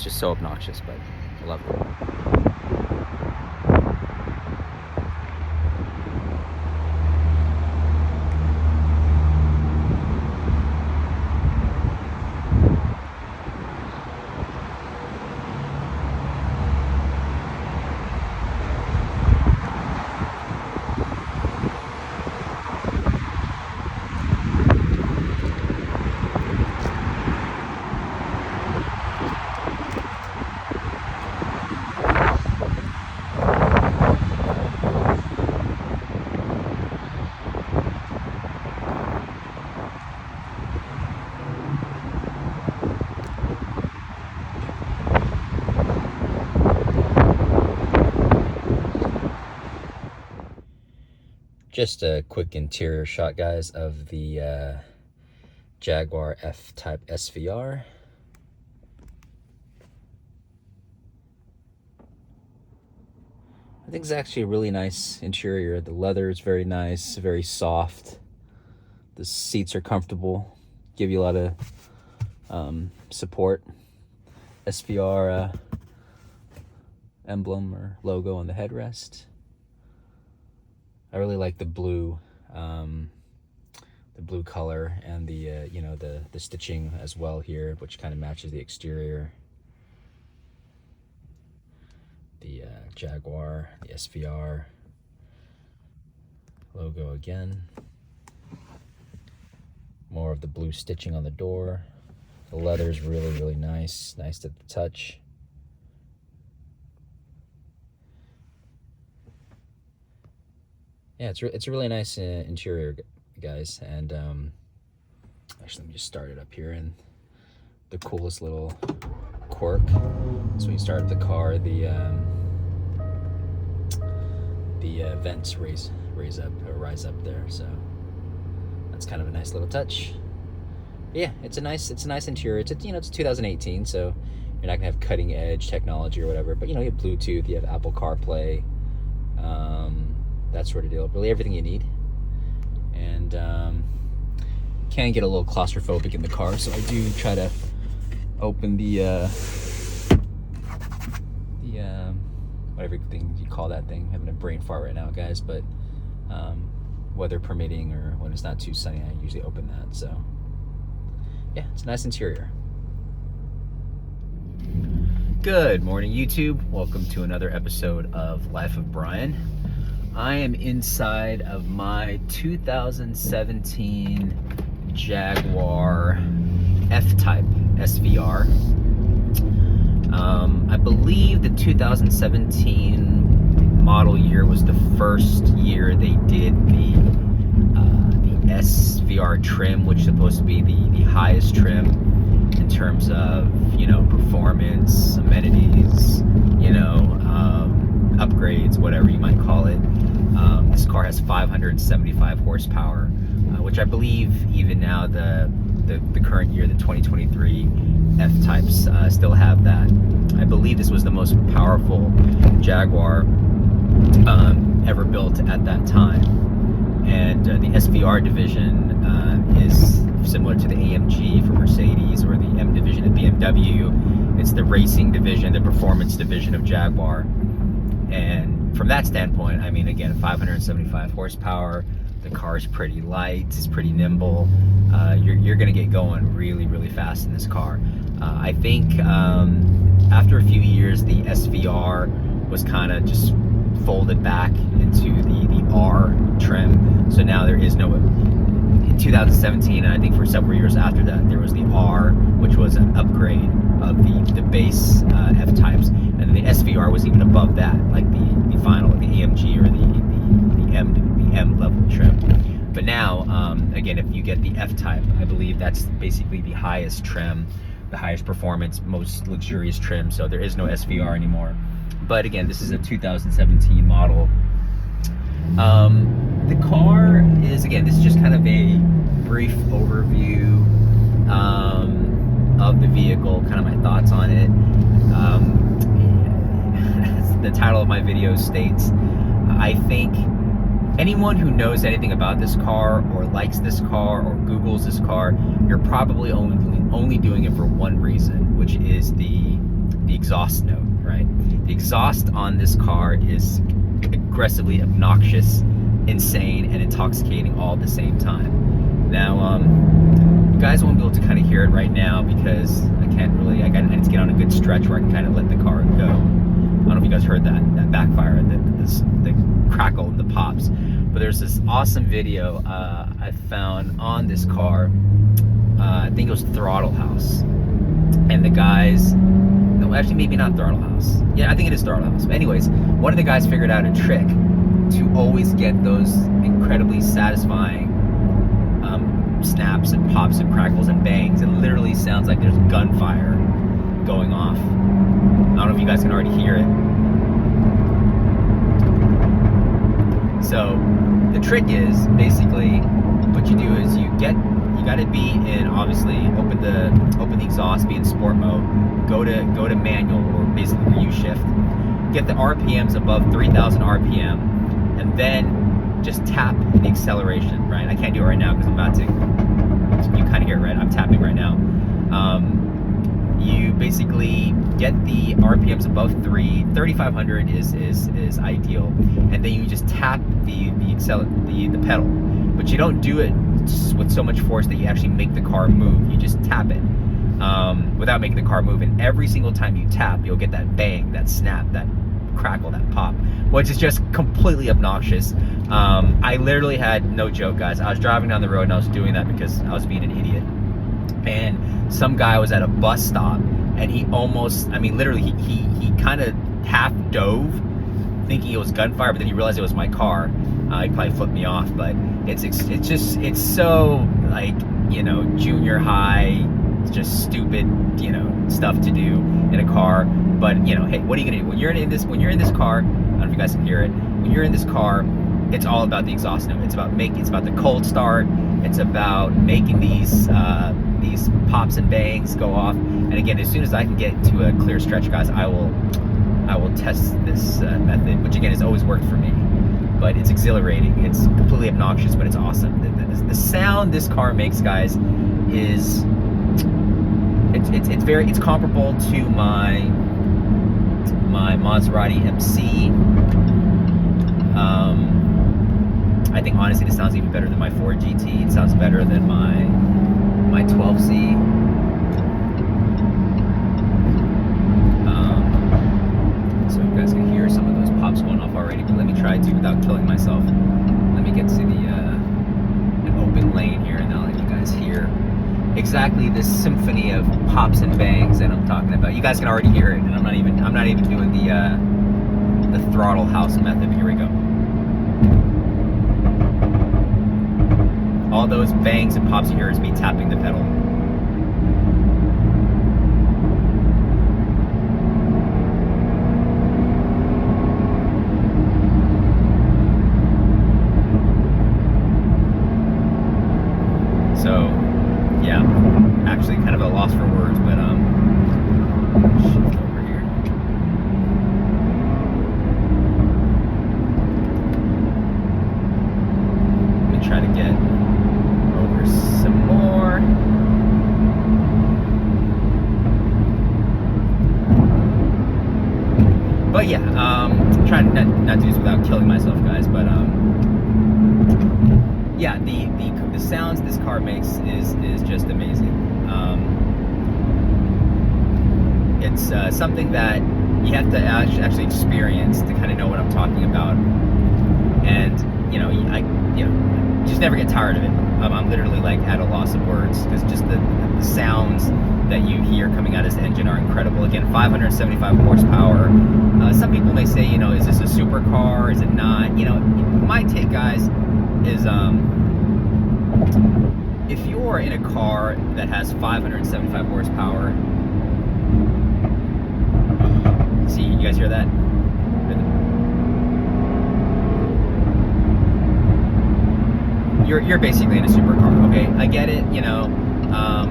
it's just so obnoxious, but I love it. Just a quick interior shot, guys, of the Jaguar F-Type SVR. I think it's actually a really nice interior. The leather is very nice, very soft. The seats are comfortable, give you a lot of support. SVR emblem or logo on the headrest. I really like the blue color and the you know, the stitching as well here, which kind of matches the exterior. The Jaguar, the SVR logo again. More of the blue stitching on the door. The leather is really nice to the touch. Yeah, it's a really nice interior, guys. And actually, let me just start it up here. And the coolest little quirk is when you start the car, the vents rise up there. So that's kind of a nice little touch. But yeah, it's a nice interior. It's it's 2018, so you're not gonna have cutting edge technology or whatever. But you have Bluetooth, you have Apple CarPlay. That sort of deal. Really everything you need. And can get a little claustrophobic in the car, so I do try to open the whatever thing you call that thing. I'm having a brain fart right now, guys, but weather permitting or when it's not too sunny, I usually open that. So yeah, it's a nice interior. Good morning, YouTube. Welcome to another episode of Life of Brian. I am inside of my 2017 Jaguar F-Type SVR. I believe the 2017 model year was the first year they did the SVR trim, which is supposed to be the highest trim in terms of performance, amenities, upgrades, whatever you might call it. This car has 575 horsepower, which I believe even now the current year, the 2023 F-Types still have that. I believe this was the most powerful Jaguar ever built at that time. And the SVR division is similar to the AMG for Mercedes or the M division at BMW. It's the racing division, the performance division of Jaguar. And from that standpoint, I mean, again, 575 horsepower, the car is pretty light, it's pretty nimble. You're gonna get going really fast in this car. I think after a few years, the SVR was kind of just folded back into the R trim. So now there is no, in 2017, and I think for several years after that, there was the R, which was an upgrade of the base F-Types. And then the SVR was even above that, like the final, the AMG or the M level trim. But now, again, if you get the F-Type, I believe that's basically the highest trim, the highest performance, most luxurious trim. So there is no SVR anymore. But again, this is a 2017 model. The car is, again, this is just kind of a brief overview of the vehicle, kind of my thoughts on it. The title of my video states, I think anyone who knows anything about this car or likes this car or Googles this car, you're probably only doing it for one reason, which is the the exhaust note, right? The exhaust on this car is aggressively obnoxious, insane, and intoxicating all at the same time. Now, you guys won't be able to kind of hear it right now because I need to get on a good stretch where I can kind of let the car go. I don't know if you guys heard that backfire, the crackle and the pops. But there's this awesome video I found on this car. I think it was Throttle House. And the guys, no, actually maybe not Throttle House. Yeah, I think it is Throttle House. But anyways, one of the guys figured out a trick to always get those incredibly satisfying snaps and pops and crackles and bangs. It literally sounds like there's gunfire going off. I don't know if you guys can already hear it. So the trick is basically what you do is you got to be in, obviously open the exhaust, be in sport mode, go to manual or basically use shift, get the RPMs above 3,000 RPM, and then just tap the acceleration, right? I can't do it right now because I'm about to, you kind of hear it, right? I'm tapping right now. You basically get the RPMs above 3,500 is ideal, and then you just tap the pedal, but you don't do it with so much force that you actually make the car move. You just tap it without making the car move, and every single time you tap, you'll get that bang, that snap, that crackle, that pop, which is just completely obnoxious. I literally had, no joke guys, I was driving down the road and I was doing that because I was being an idiot, and some guy was at a bus stop and he almost, I mean literally he kind of half dove thinking it was gunfire, but then he realized it was my car. He probably flipped me off, but it's so, like, you know, junior high, just stupid, you know, stuff to do in a car. But you know, hey, what are you gonna do when you're in this car? I don't know if you guys can hear it. When you're in this car, it's all about the exhaust note. It's about the cold start. It's about making these pops and bangs go off. And again, as soon as I can get to a clear stretch, guys, I will test this method, which again has always worked for me. But it's exhilarating. It's completely obnoxious, but it's awesome. The sound this car makes, guys, is it's comparable to my Maserati MC. I think honestly this sounds even better than my Ford GT. It sounds better than my 12C. So you guys can hear some of those pops going off already, but let me try to without killing myself. Let me get to an open lane here, and I'll let you guys hear exactly this symphony of pops and bangs that I'm talking about. You guys can already hear it, and I'm not even doing the Throttle House method. Here we go. All those bangs and pops you hear is me tapping the pedal. So, yeah, actually kind of a loss for words, but shift over here. Let me try to get over some more. But yeah, trying not to do this without killing myself, guys, but yeah, the sounds this car makes is just amazing. It's something that you have to actually experience to kind of know what I'm talking about, and you know, I just never get tired of it. I'm literally like at a loss of words because just the sounds that you hear coming out of this engine are incredible. Again, 575 horsepower. Some people may say, you know, is this a supercar? Is it not? You know, my take, guys, is if you're in a car that has 575 horsepower, see, you guys hear that? You're basically in a supercar, okay? I get it, you know,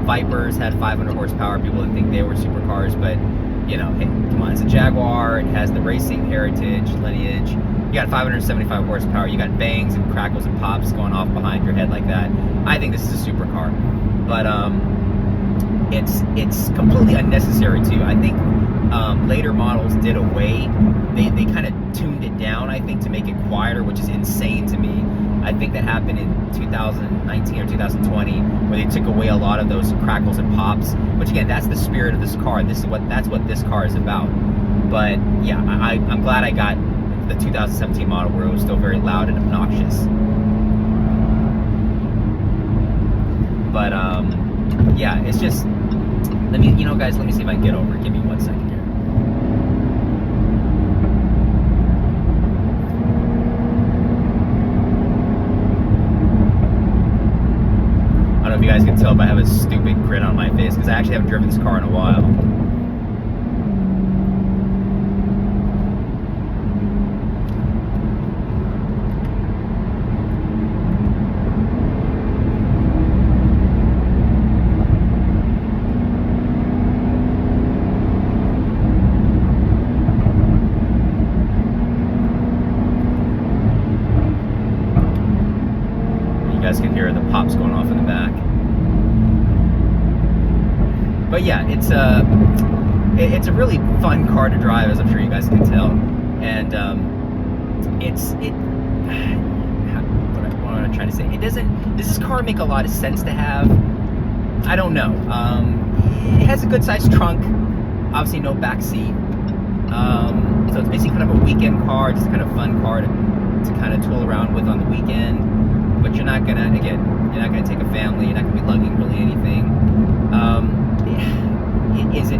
Vipers had 500 horsepower, people didn't think they were supercars, but, you know, hey, come on, it's a Jaguar, it has the racing heritage, lineage, you got 575 horsepower, you got bangs and crackles and pops going off behind your head like that. I think this is a supercar, but it's completely unnecessary too. I think later models did away. They kind of tuned it down, I think, to make it quieter, which is insane to me. I think that happened in 2019 or 2020, where they took away a lot of those crackles and pops. Which again, that's the spirit of this car. That's what this car is about. But yeah, I'm glad I got the 2017 model where it was still very loud and obnoxious. But yeah, it's just, guys, let me see if I can get over it. Give me 1 second here. I don't know if you guys can tell, but I have a stupid grin on my face because I actually haven't driven this car in a while. You guys can hear the pops going off in the back. But yeah, it's a really fun car to drive, as I'm sure you guys can tell. And what am I trying to say? Does this car make a lot of sense to have? I don't know. It has a good sized trunk, obviously no back seat. So it's basically kind of a weekend car, just kind of fun car to kind of tool around with on the weekend. But you're not gonna take a family. You're not gonna be lugging really anything. Is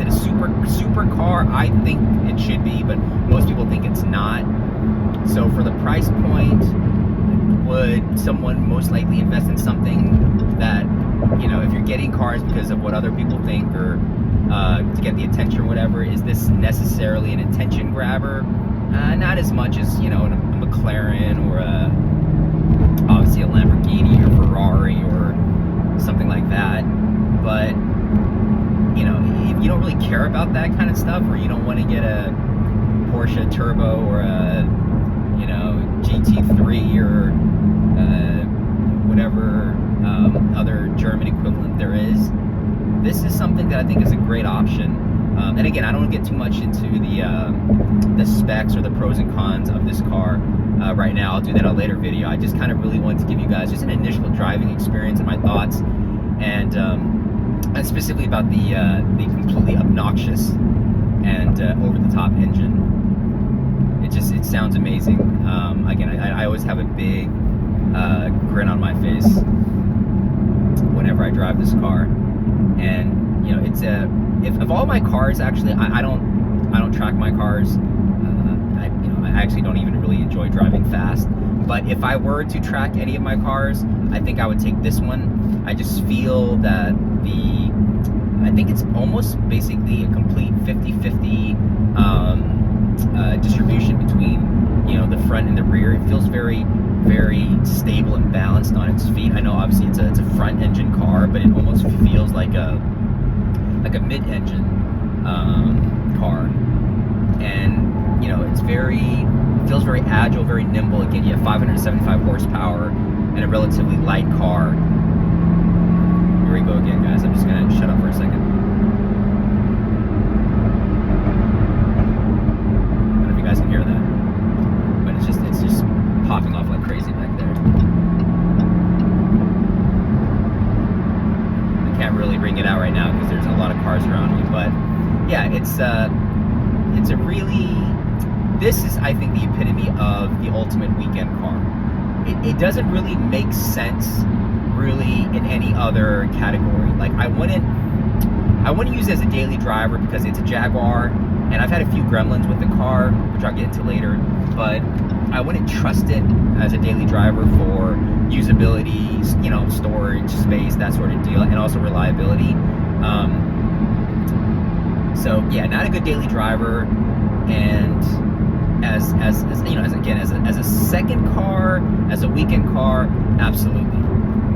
it a super car? I think it should be, but most people think it's not. So for the price point, would someone most likely invest in something that, if you're getting cars because of what other people think or to get the attention or whatever, is this necessarily an attention grabber? Not as much as, a McLaren or obviously a Lamborghini or Ferrari or something like that. But if you don't really care about that kind of stuff, or you don't want to get a Porsche Turbo or a GT3 or whatever other German equivalent there is, this is something that I think is a great option. And again, I don't want to get too much into the specs or the pros and cons of this car right now. I'll do that in a later video. I just kind of really wanted to give you guys just an initial driving experience and my thoughts, and specifically about the completely obnoxious and over-the-top engine. It sounds amazing. Again, I always have a big grin on my face whenever I drive this car, and it's of all my cars, actually, I don't track my cars. I actually don't even really enjoy driving fast. But if I were to track any of my cars, I think I would take this one. I just feel that I think it's almost basically a complete 50-50 distribution between the front and the rear. It feels very, very stable and balanced on its feet. I know obviously it's a front engine car, but it almost feels like a mid-engine car. And it feels very agile, very nimble. Again, you have 575 horsepower and a relatively light car. Here we go again, guys. I'm just gonna shut up for a second. I don't know if you guys can hear that, but it's just popping off like crazy back there. I can't really bring it out right now because there's a lot of cars around me, but yeah, it's a really, this is, I think, the epitome of the ultimate weekend car. It doesn't really make sense really in any other category. Like, I wouldn't use it as a daily driver because it's a Jaguar, and I've had a few gremlins with the car, which I'll get into later, but I wouldn't trust it as a daily driver for usability, storage, space, that sort of deal, and also reliability. So yeah, not a good daily driver. And as a second car, as a weekend car, absolutely.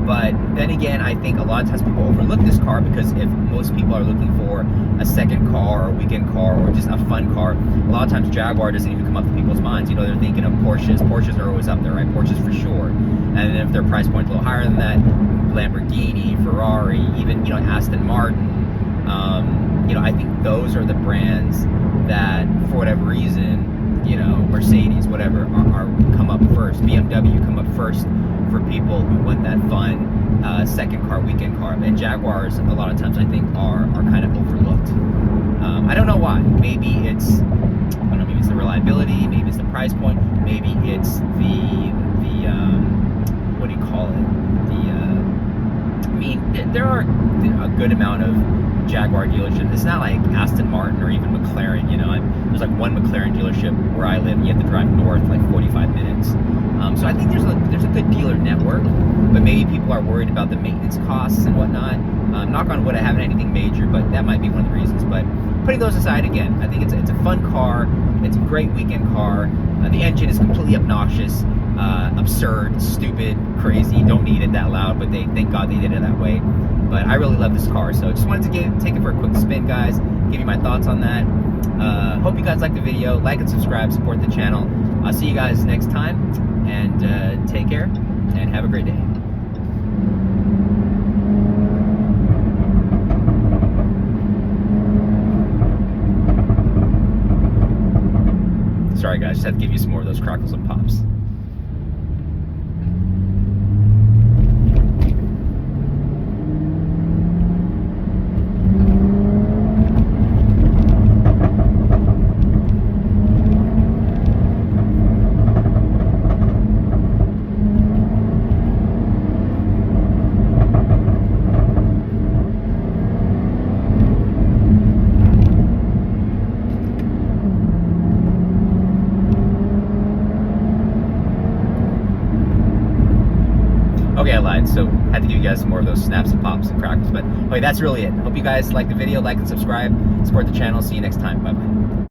But then again, I think a lot of times people overlook this car because if most people are looking for a second car or a weekend car or just a fun car, a lot of times Jaguar doesn't even come up to people's minds. They're thinking of Porsches. Porsches are always up there, right? Porsches for sure. And then if their price point's a little higher than that, Lamborghini, Ferrari, even Aston Martin, You know, I think those are the brands that, for whatever reason, you know, Mercedes, whatever, are come up first. BMW come up first for people who want that fun second car, weekend car. And Jaguars, a lot of times, I think, are kind of overlooked. I don't know why. Maybe it's, I don't know, maybe it's the reliability, maybe it's the price point, maybe it's the what do you call it? I mean, there are a good amount of Jaguar dealerships. It's not like Aston Martin or even McLaren, you know. There's like one McLaren dealership where I live. You have to drive north like 45 minutes. So I think there's a good dealer network, but maybe people are worried about the maintenance costs and whatnot. Knock on wood, I haven't anything major, but that might be one of the reasons. But putting those aside, again, I think it's a fun car. It's a great weekend car. The engine is completely obnoxious, absurd, stupid, crazy. Don't need it that loud, but thank God they did it that way. But I really love this car, so just wanted to take it for a quick spin, guys. Give you my thoughts on that. Hope you guys liked the video. Like and subscribe, support the channel. I'll see you guys next time, and take care, and have a great day. Sorry guys, just had to give you some more of those crackles and pops. Okay, I lied, so had to give you guys some more of those snaps and pops and crackles. But okay, that's really it. Hope you guys like the video, like and subscribe, support the channel. See you next time. Bye-bye.